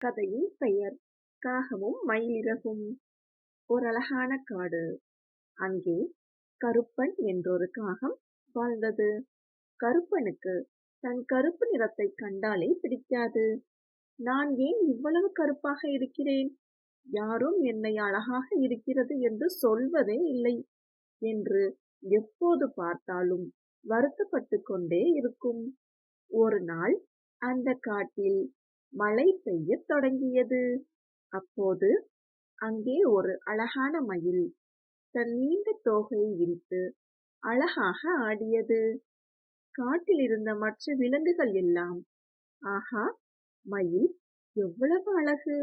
கதையின் பெயர் காகமும் மயிலிறகும். ஓரழகான காடு. அங்கே கருப்பன் என்றொரு காகம் வாழ்ந்தது. கருப்பனுக்கு தன் கருப்பு நிறத்தை கண்டாலே பிடிக்காது. நான் ஏன் இவ்வளவு கருப்பாக இருக்கிறேன், யாரும் என்னை அழகாக இருக்கிறது என்று சொல்வதே இல்லை என்று எப்போது பார்த்தாலும் வருத்தப்பட்டு கொண்டே இருக்கும். ஒரு நாள் அந்த காட்டில் மழை பெய்யத் தொடங்கியது. அப்போது அங்கே ஒரு அழகான மயில் தன் நீண்ட தோகையை விரித்து அழகாக ஆடியது. காட்டில் இருந்த மற்ற விலங்குகள் எல்லாம், ஆஹா, மயில் எவ்வளவு அழகு,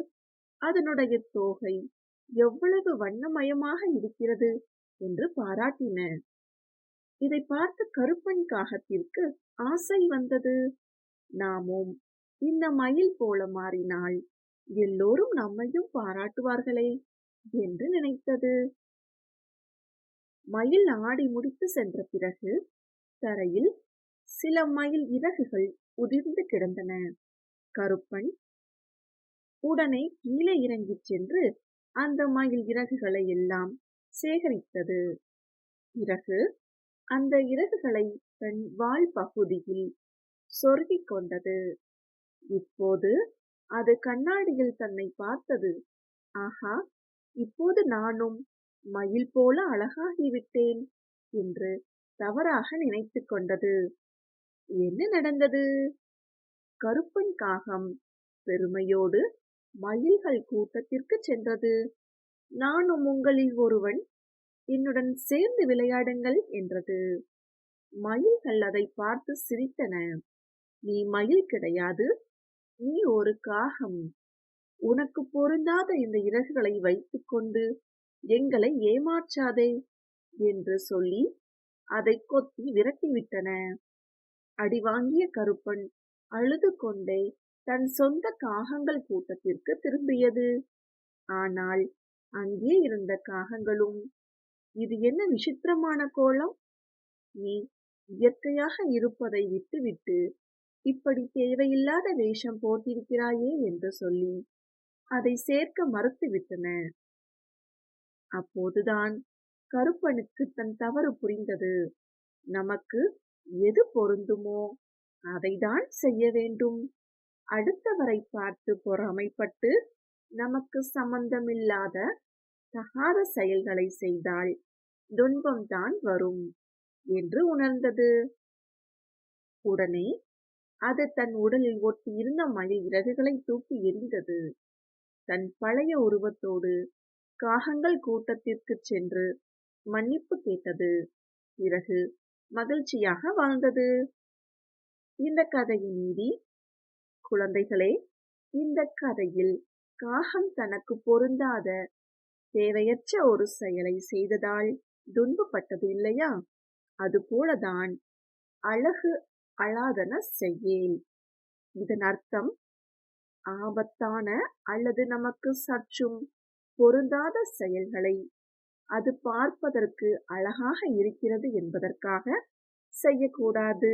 அதனுடைய தோகை எவ்வளவு வண்ணமயமாக இருக்கிறது என்று பாராட்டின. இதை பார்த்த கருப்பன் காகத்திற்கு ஆசை வந்தது. நாமும் இந்த மயில் போல மாறினால் எல்லோரும் நம்மையும் பாராட்டுவார்களே என்று நினைத்தது. மயில் ஆடி முடித்து சென்ற பிறகு தரையில் சில மயில் இறகுகள் உதிர்ந்து கிடந்தன. கருப்பன் உடனே கீழே இறங்கிச் சென்று அந்த மயில் இறகுகளை எல்லாம் சேகரித்தது. பிறகு அந்த இறகுகளை தன் வால் பகுதியில் சொருகிக் கொண்டது. இப்போது அது கண்ணாடியில் தன்னை பார்த்தது. ஆஹா, இப்போது நானும் மயில் போல அழகாகிவிட்டேன் என்று தவறாக நினைத்து கொண்டது. என்ன நடந்தது? கருப்பன் காகம் பெருமையோடு மயில்கள் கூட்டத்திற்கு சென்றது. நானும் உங்களில் ஒருவன், என்னுடன் சேர்ந்து விளையாடுங்கள் என்றது. மயில்கள் அதை பார்த்து சிரித்தன. நீ மயில் கிடையாது, நீ ஒரு காகம். உனக்கு பொருந்தாத இந்த இறகுகளை வைத்துக்கொண்டு எங்களை ஏமாற்றாதே என்று சொல்லி அதை கொத்தி விரட்டிவிட்டன. அடிவாங்கிய கருப்பன் அழுது கொண்டே தன் சொந்த காகங்கள் கூட்டத்திற்கு திரும்பியது. ஆனால் அங்கே இருந்த காகங்களும், இது என்ன விசித்திரமான கோலம், நீ இயற்கையாக இருப்பதை விட்டுவிட்டு இப்படி தேவையில்லாத வேஷம் போட்டிருக்கிறாயே என்று சொல்லி அதை சேர்க்க மறுத்துவிட்டன. அப்போதுதான் கருப்பனுக்கு தன் தவறு புரிந்தது. நமக்கு எது பொருந்துமோ அதைதான் செய்ய வேண்டும். அடுத்தவரை பார்த்து பொறாமைப்பட்டு நமக்கு சம்பந்தமில்லாத தகாத செயல்களை செய்தால் துன்பம்தான் வரும் என்று உணர்ந்தது. உடனே அது தன் உடலில் ஒட்டி இருந்த மயில் இறகுகளை தூக்கி எறிந்தது. தன் பழைய உருவத்தோடு காகங்கள் கூட்டத்திற்கு சென்று மன்னிப்பு கேட்டது. பிறகு மகிழ்ச்சியாக வாழ்ந்தது. இந்த கதையின் நீதி, குழந்தைகளே, இந்த கதையில் காகம் தனக்கு பொருந்தாத தேவையற்ற ஒரு செயலை செய்ததால் துன்பப்பட்டது இல்லையா? அதுபோலதான் அழகு அழாதன செய்யேல். இதன் அர்த்தம், ஆபத்தான அல்லது நமக்கு சற்றும் பொருந்தாத செயல்களை அது பார்ப்பதற்கு அழகாக இருக்கிறது என்பதற்காக செய்யக்கூடாது.